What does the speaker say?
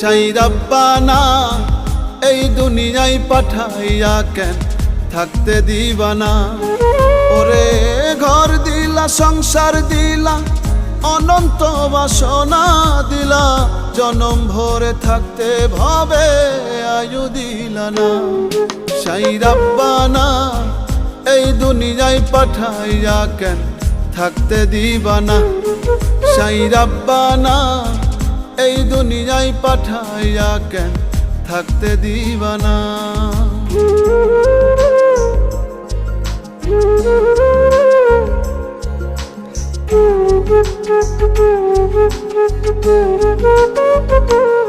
সেই রাব্বানা এই দুনিয়ায় পাঠাইয়া কেন থাকতে দিবানা। ওরে ঘর দিলা, সংসার দিলা, অনন্ত বাসনা দিলা, জনম ভরে থাকতে ভাবে আয়ু দিলা না। সেই রাব্বানা এই দুনিয়ায় পাঠাইয়া কেন থাকতে দিবানা। সেই রাব্বানা এই দুনিয়ায় পাঠাইয়া কেন থাকতে দিবানা। Thank you.